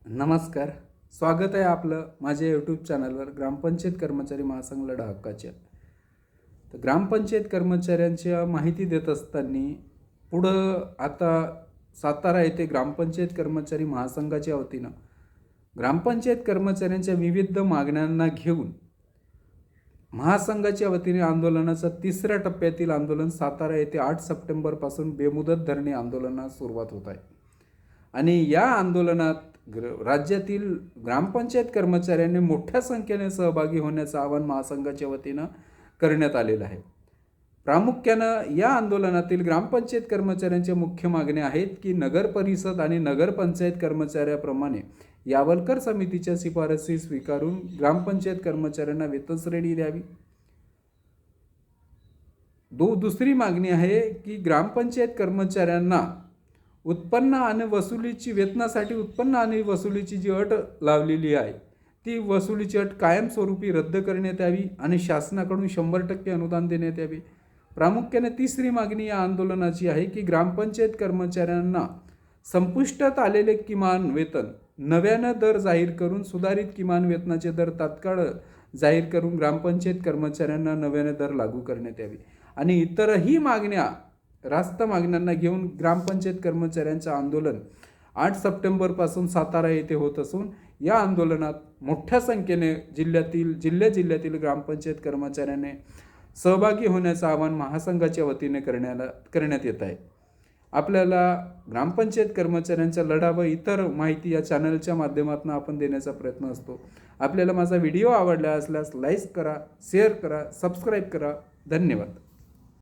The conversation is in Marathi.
नमस्कार. स्वागत आहे आपलं माझ्या यूट्यूब चॅनलवर ग्रामपंचायत कर्मचारी महासंघ लढा हक्काच्या. तर ग्रामपंचायत कर्मचाऱ्यांच्या माहिती देत असताना पुढं आता सातारा येथे ग्रामपंचायत कर्मचारी महासंघाच्या वतीनं ग्रामपंचायत कर्मचाऱ्यांच्या विविध मागण्यांना घेऊन महासंघाच्या वतीने आंदोलनाचा तिसऱ्या टप्प्यातील आंदोलन सातारा येथे 8 सप्टेंबरपासून बेमुदत धरणे आंदोलनास सुरुवात होत आहे. आणि या आंदोलनात राज्यातील ग्रामपंचायत कर्मचाऱ्यांनी मोठ्या संख्येने सहभागी होण्याचं आवाहन महासंघाच्या वतीनं करण्यात आलेलं आहे. प्रामुख्यानं या आंदोलनातील ग्रामपंचायत कर्मचाऱ्यांच्या मुख्य मागण्या आहेत की नगर परिषद आणि नगरपंचायत कर्मचाऱ्याप्रमाणे यावलकर समितीच्या शिफारसी स्वीकारून ग्रामपंचायत कर्मचाऱ्यांना वेतन श्रेणी द्यावी. दुसरी मागणी आहे की ग्रामपंचायत कर्मचाऱ्यांना उत्पन्न आणि वसुलीची वेतनासाठी उत्पन्न आणि वसुलीची जी अट लावलेली आहे ती वसुलीची अट कायमस्वरूपी रद्द करण्यात यावी आणि शासनाकडून 100% अनुदान देण्यात यावे. प्रामुख्याने तिसरी मागणी या आंदोलनाची आहे की ग्रामपंचायत कर्मचाऱ्यांना संपुष्टात आलेले किमान वेतन नव्यानं दर जाहीर करून सुधारित किमान वेतनाचे दर तात्काळ जाहीर करून ग्रामपंचायत कर्मचाऱ्यांना नव्याने दर लागू करण्यात यावे. आणि इतरही मागण्या रास्त मागण्यांना घेऊन ग्रामपंचायत कर्मचाऱ्यांचं आंदोलन 8 सप्टेंबरपासून सातारा येथे होत असून या आंदोलनात मोठ्या संख्येने जिल्ह्यातील ग्रामपंचायत कर्मचाऱ्यांनी सहभागी होण्याचं आवाहन महासंघाच्या वतीने करण्यात येत आहे. आपल्याला ग्रामपंचायत कर्मचाऱ्यांचा लढा व इतर माहिती या चॅनलच्या माध्यमातून आपण देण्याचा प्रयत्न असतो. आपल्याला माझा व्हिडिओ आवडला असल्यास लाईक करा, शेअर करा, सबस्क्राईब करा. धन्यवाद.